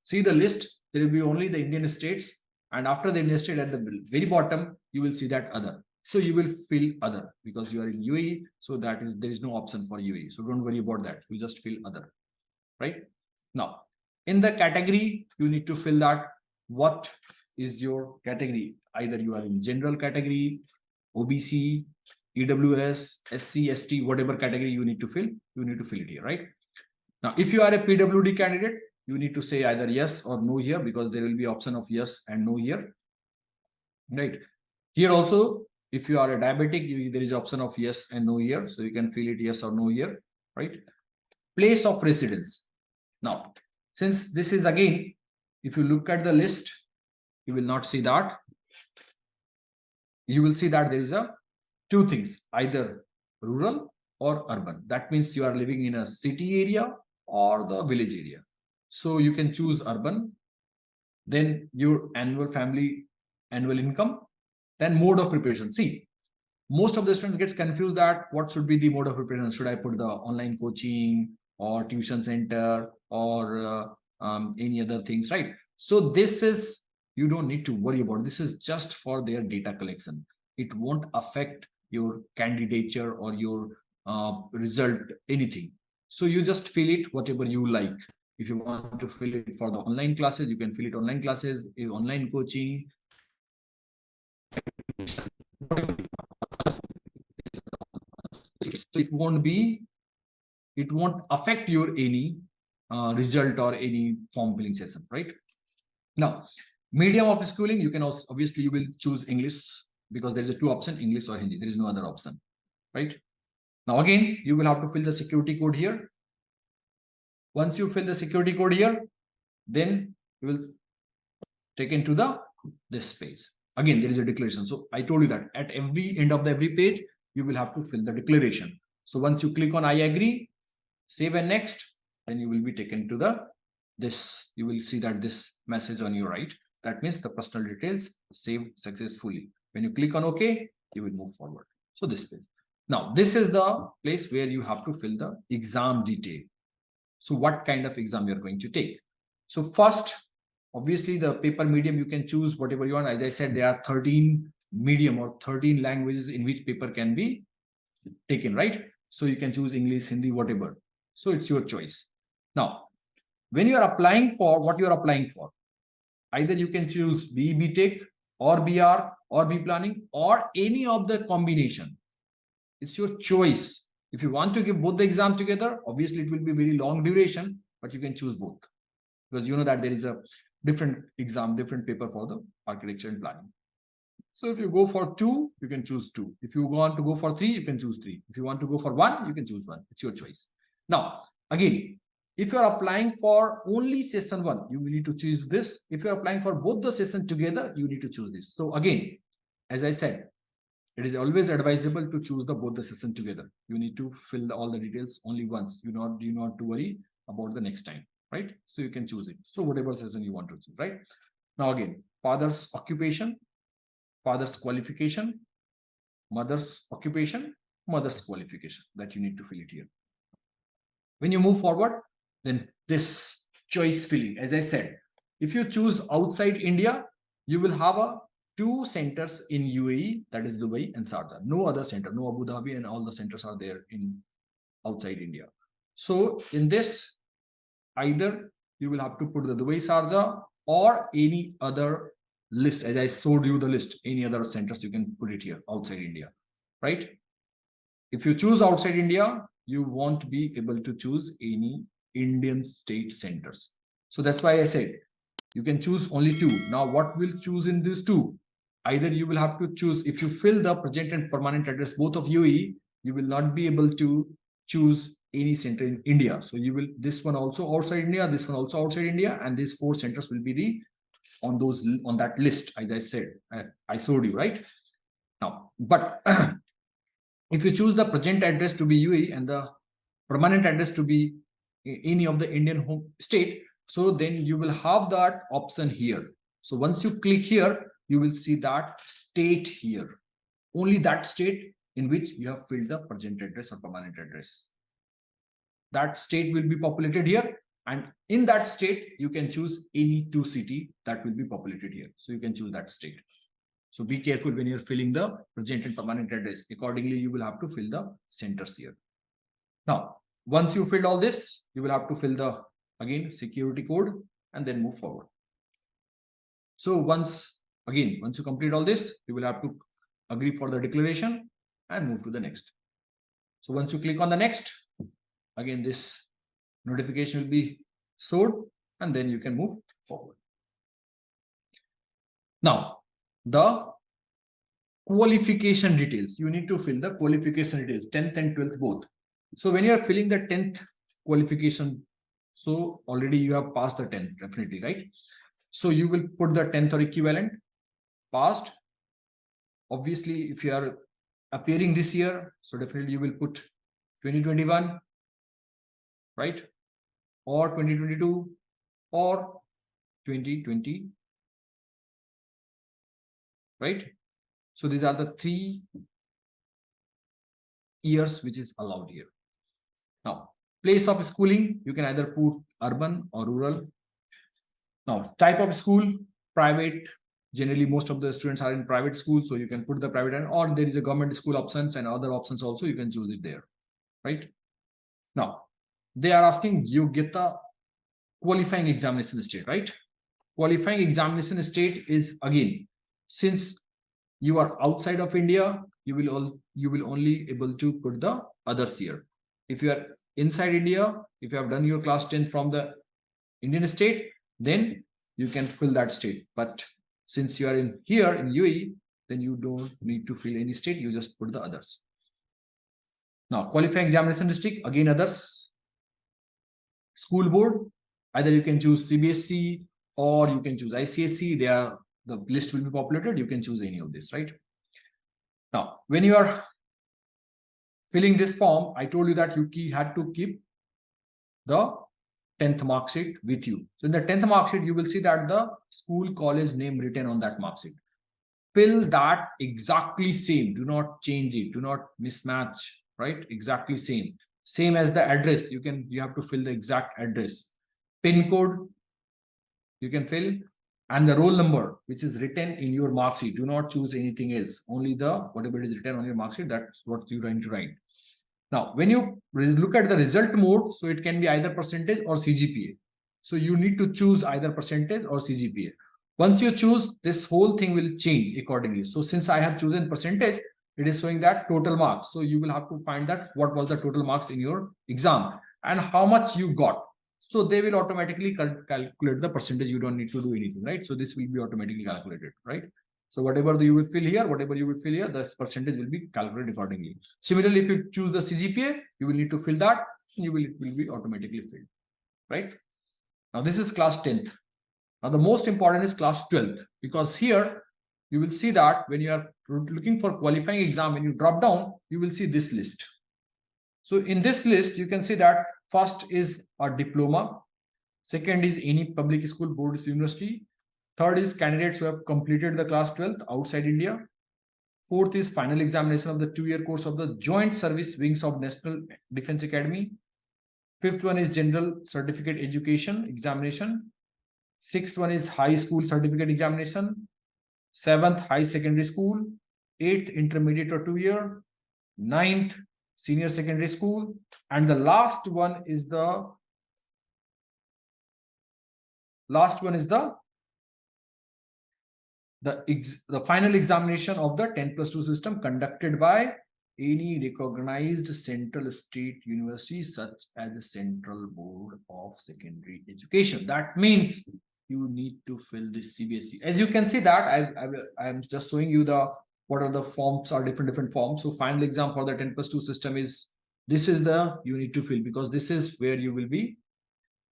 see the list, there will be only the Indian states, and after the Indian state at the very bottom, you will see that other. So you will fill other because you are in UAE, so that is, there is no option for UAE. So don't worry about that. You just fill other, right? Now, in the category, you need to fill that what is your category. Either you are in general category, OBC, EWS, SC, ST, whatever category you need to fill it here, right? Now, if you are a PWD candidate, you need to say either yes or no here, because there will be option of yes and no here, right? Here also, if you are a diabetic, there is option of yes and no here, so you can fill it yes or no here, right? Place of residence. Now, since this is again, if you look at the list, you will not see that. You will see that there is a 2 things, either rural or urban. That means you are living in a city area or the village area. So you can choose urban. Then your annual income, then mode of preparation. See, most of the students gets confused that what should be the mode of preparation. Should I put the online coaching or tuition center or any other things, right? So this is, you don't need to worry about. This is just for their data collection. it won't affect your candidature or your result, anything. So you just fill it whatever you like. If you want to fill it for the online classes, you can fill it online classes, online coaching. So it won't affect your any result or any form filling session, right? Now, medium of schooling, you can also, obviously you will choose English, because there is a two option, English or Hindi. There is no other option, right? Now again, you will have to fill the security code here. Once you fill the security code here, then you will take into this page. Again, there is a declaration. So I told you that at every end of every page, you will have to fill the declaration. So once you click on I agree, save and next, then you will be taken to this. You will see that this message on your right. That means the personal details saved successfully. When you click on OK, you will move forward. So this page. Now, this is the place where you have to fill the exam detail. So what kind of exam you're going to take? So first, obviously the paper medium, you can choose whatever you want. As I said, there are 13 medium or 13 languages in which paper can be taken, right? So you can choose English, Hindi, whatever. So it's your choice. Now, when you are applying for what you are applying for, either you can choose BE Tech or BR or B Planning or any of the combination. It's your choice. If you want to give both the exam together, obviously it will be very long duration, but you can choose both, because you know that there is a different exam, different paper for the architecture and planning. So if you go for 2, you can choose 2. If you want to go for 3, you can choose 3. If you want to go for 1, you can choose 1. It's your choice. Now, again, if you are applying for only session 1, you will need to choose this. If you are applying for both the sessions together, you need to choose this. So again, as I said, it is always advisable to choose both the sessions together. You need to fill all the details only once. You not to worry about the next time, right? So you can choose it. So whatever session you want to choose, right? Now again, father's occupation, father's qualification, mother's occupation, mother's qualification, that you need to fill it here. When you move forward, then this choice filling, as I said, if you choose outside India, you will have 2 centers in UAE, that is Dubai and Sharjah. No other center, no Abu Dhabi, and all the centers are there in outside India. So in this, either you will have to put the Dubai, Sharjah, or any other list. As I showed you the list, any other centers you can put it here outside India, right? If you choose outside India, you won't be able to choose any Indian state centers. So that's why I said you can choose only 2. Now, what will choose in these 2? Either you will have to choose, if you fill the present and permanent address both of UAE, you will not be able to choose any center in India. So you will, this one also outside India, this one also outside India, and these 4 centers will be on that list, as I said, I showed you, right? Now, but if you choose the present address to be UAE and the permanent address to be any of the Indian home state, so then you will have that option here. So once you click here, you will see that state here, only that state in which you have filled the present address or permanent address. That state will be populated here, and in that state you can choose any 2 city that will be populated here. So you can choose that state. So be careful when you're filling the present and permanent address. Accordingly, you will have to fill the centers here. Now, once you filled all this, you will have to fill the, again, security code and then move forward. So once you complete all this, you will have to agree for the declaration and move to the next. So once you click on the next, again, this notification will be showed, and then you can move forward. Now, the qualification details, you need to fill the qualification details, 10th and 12th both. So when you are filling the 10th qualification, so already you have passed the 10th, definitely, right? So you will put the 10th or equivalent, passed. Obviously, if you are appearing this year, so definitely you will put 2021, right? Or 2022 or 2020, right? So these are the 3 years which is allowed here. Now, place of schooling, you can either put urban or rural. Now, type of school, private, generally most of the students are in private school, so you can put the private, or there is a government school options and other options also, you can choose it there, right? Now, they are asking you get the qualifying examination state, right? Qualifying examination state is, again, since you are outside of India, you will only able to put the others here. If you are inside India, if you have done your class 10 from the Indian state, then you can fill that state. But since you are in here in UAE, then you don't need to fill any state, you just put the others. Now, qualifying examination district, again others. School board, either you can choose CBSE or you can choose ICSE. The list will be populated. You can choose any of this, right? Now, when you are filling this form, I told you that you had to keep the 10th mark sheet with you. So in the 10th mark sheet, you will see that the school college name written on that mark sheet. Fill that exactly same. Do not change it. Do not mismatch, right? Exactly same. Same as the address. You have to fill the exact address. PIN code, you can fill, and the roll number, which is written in your mark sheet. Do not choose anything else. Only whatever is written on your mark sheet, that's what you're going to write. Now, when you look at the result mode, so it can be either percentage or CGPA. So you need to choose either percentage or CGPA. Once you choose, this whole thing will change accordingly. So since I have chosen percentage, it is showing that total marks. So you will have to find that what was the total marks in your exam and how much you got. So they will automatically calculate the percentage. You don't need to do anything, right? So this will be automatically calculated, right? So whatever you will fill here, the percentage will be calculated accordingly. Similarly, if you choose the CGPA, you will need to fill that. It will be automatically filled, right? Now this is class 10th. Now the most important is class 12th, because here you will see that when you are looking for qualifying exam, when you drop down, you will see this list. So in this list, you can see that first is a diploma. Second is any public school, board, university. Third is candidates who have completed the class 12th outside India. Fourth is final examination of the 2-year course of the Joint Service Wings of National Defense Academy. Fifth one is general certificate education examination. Sixth one is high school certificate examination. Seventh, high secondary school. Eighth, intermediate or 2-year. Ninth, senior secondary school. And the last one is the final examination of the 10+2 system conducted by any recognized central state university such as the Central Board of Secondary Education. That means you need to fill this CBSE. As you can see that I'm just showing you what are the forms are different forms. So final exam for the 10+2 system is you need to fill, because this is where you will be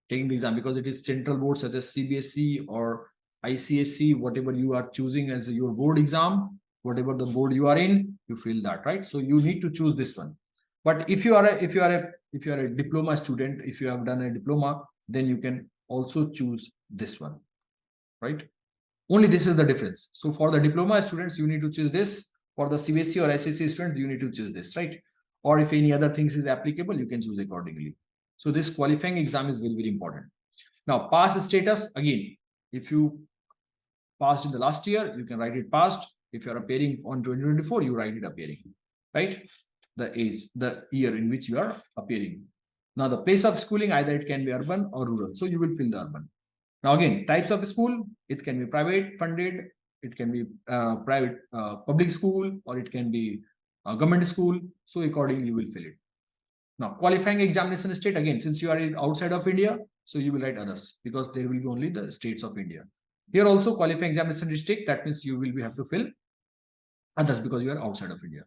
taking the exam, because it is central board such as CBSE or ICSE, whatever you are choosing as your board exam, whatever the board you are in, you fill that, right? So you need to choose this one. But if you are a diploma student, if you have done a diploma, then you can also choose this one, right? Only this is the difference. So for the diploma students, you need to choose this. For the CBSE or ICSE students, you need to choose this, right? Or if any other things is applicable, you can choose accordingly. So this qualifying exam is very, very important. Now, pass status, again, if you passed in the last year, you can write it passed. If you are appearing on 2024, you write it appearing, right? The year in which you are appearing. Now, the place of schooling, either it can be urban or rural. So you will fill the urban. Now, again, types of school, it can be private funded, it can be private public school, or it can be government school. So accordingly, you will fill it. Now, qualifying examination state, again, since you are outside of India, so you will write others, because there will be only the states of India. Here also qualifying examination district, that means you will have to fill others because you are outside of India.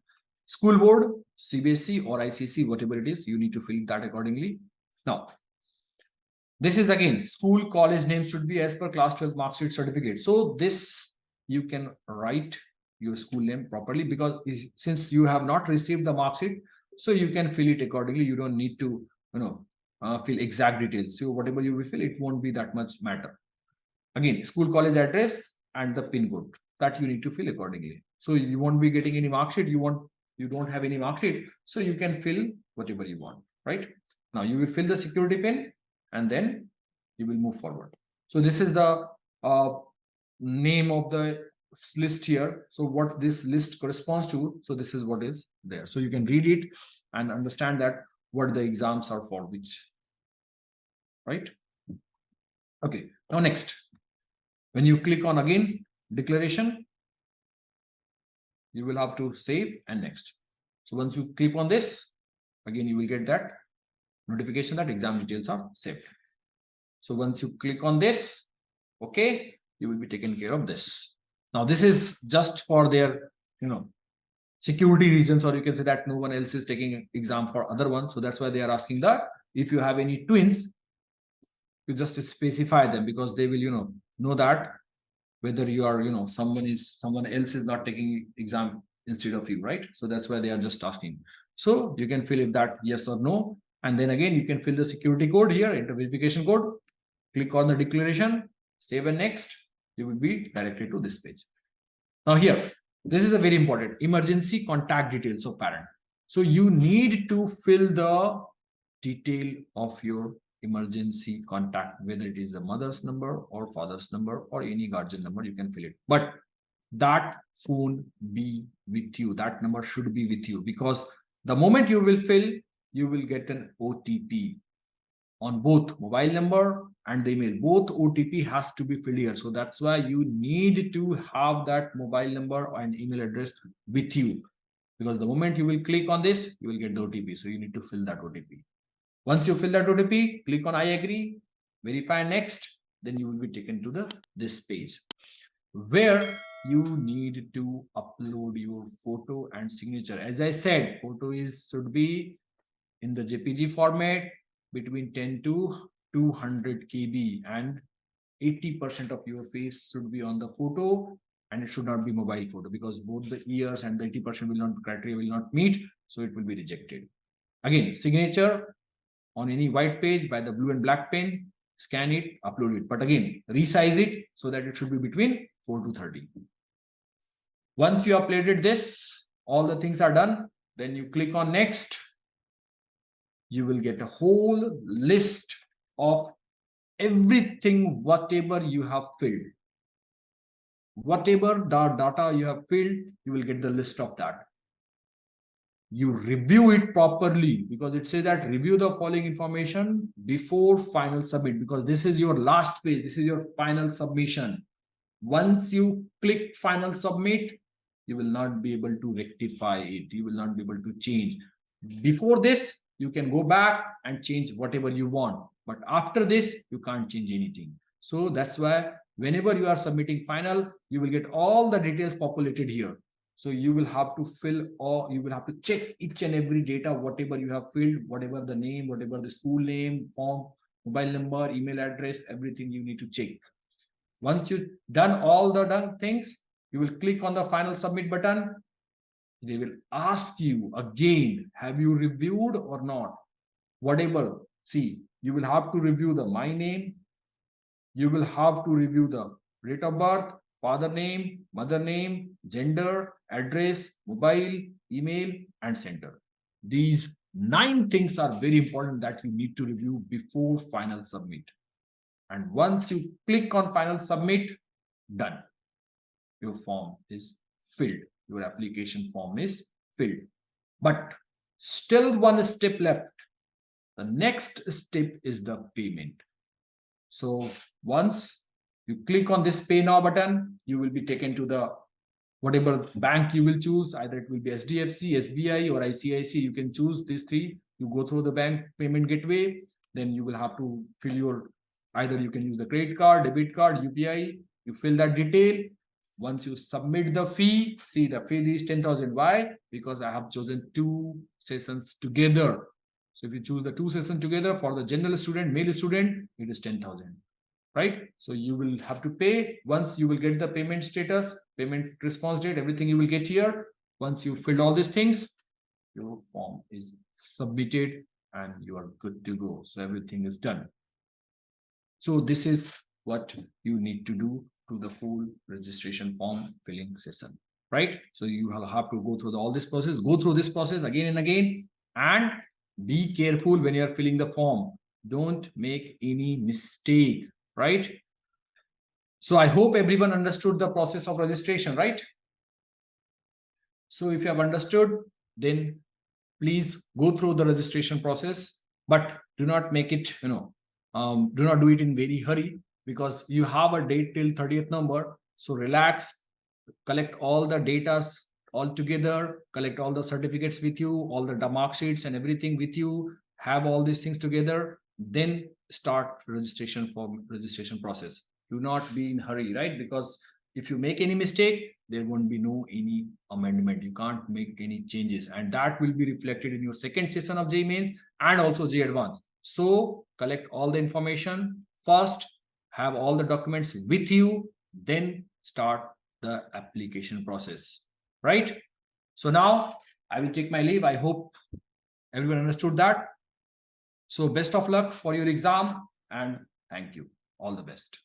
School board, CBSE or ICSE, whatever it is, you need to fill that accordingly. Now, this is again, school college name should be as per class 12 mark sheet certificate. So this you can write your school name properly, because since you have not received the mark sheet, so you can fill it accordingly. You don't need to, fill exact details. So whatever you will fill, it won't be that much matter. Again, school college address and the pin code, that you need to fill accordingly. So you won't be getting any mark sheet. You don't have any mark sheet. So you can fill whatever you want, right? Now you will fill the security pin and then you will move forward. So this is the name of the list here. So what this list corresponds to, so this is what is there. So you can read it and understand that what the exams are for which, right? Okay, now next, when you click on again declaration, you will have to save and next. So once you click on this, again you will get that notification that exam details are saved. So once you click on this, okay, you will be taken care of this. Now this is just for their, security reasons, or you can say that no one else is taking exam for other ones. So that's why they are asking that if you have any twins, you just specify them, because they will, know that whether you are, someone else is not taking exam instead of you, right? So that's why they are just asking. So you can fill it that yes or no. And then again, you can fill the security code here, enter verification code, click on the declaration, save and next, you will be directed to this page. Now here, this is a very important emergency contact details of parent. So you need to fill the detail of your emergency contact, whether it is a mother's number or father's number or any guardian number, you can fill it. But that phone be with you, that number should be with you, because the moment you will fill, you will get an OTP on both mobile number and the email. Both OTP has to be filled here. So that's why you need to have that mobile number and email address with you, because the moment you will click on this, you will get the OTP. So you need to fill that OTP. Once you fill that OTP, click on I agree, verify next, then you will be taken to this page where you need to upload your photo and signature. As I said, photo should be in the JPG format between 10 to 200 KB, and 80% of your face should be on the photo, and it should not be mobile photo, because both the ears and the 80% criteria will not meet, so it will be rejected. Again, signature on any white page by the blue and black pen, scan it, upload it, but again resize it so that it should be between 4 to 30. Once you uploaded this, all the things are done, then you click on next. You will get a whole list of everything, whatever you have filled. Whatever the data you have filled, you will get the list of that. You review it properly, because it says that review the following information before final submit, because this is your last page, this is your final submission. Once you click final submit, you will not be able to rectify it, you will not be able to change. Before this, you can go back and change whatever you want, but after this, you can't change anything. So that's why whenever you are submitting final, you will get all the details populated here. So you will have to fill, or you will have to check each and every data, whatever you have filled, whatever the name, whatever the school name, form, mobile number, email address, everything you need to check. Once you've done all the things, you will click on the final submit button. They will ask you again, have you reviewed or not? Whatever, see, you will have to review the my name, you will have to review the date of birth, father name, mother name, gender, address, mobile, email, and center. These 9 things are very important that you need to review before final submit. And once you click on final submit, done. Your form is filled. Your application form is filled. But still one step left. The next step is the payment. So once you click on this pay now button, you will be taken to the whatever bank you will choose. Either it will be SDFC, SBI, or ICIC. You can choose these 3. You go through the bank payment gateway. Then you will have to fill your, either you can use the credit card, debit card, UPI. You fill that detail. Once you submit the fee, see the fee is 10,000. Why? Because I have chosen 2 sessions together. So if you choose the 2 sessions together for the general student, male student, it is 10,000, right? So you will have to pay. Once you will get the payment status, payment response date, everything you will get here. Once you filled all these things, your form is submitted and you are good to go. So everything is done. So this is what you need to do to the full registration form filling session, right? So you will have to go through all this process, go through this process again and again, and be careful when you are filling the form. Don't make any mistake, right? So I hope everyone understood the process of registration, right? So if you have understood, then please go through the registration process, but do not make it, do not do it in very hurry, because you have a date till 30th November. So relax, collect all the data all together, collect all the certificates with you, all the mark sheets and everything with you, have all these things together, then start registration process. Do not be in hurry, right? Because if you make any mistake, there won't be any amendment. You can't make any changes, and that will be reflected in your second session of JEE Mains and also JEE Advanced. So collect all the information first, have all the documents with you, then start the application process, right? So now I will take my leave. I hope everyone understood that. So best of luck for your exam, and thank you. All the best.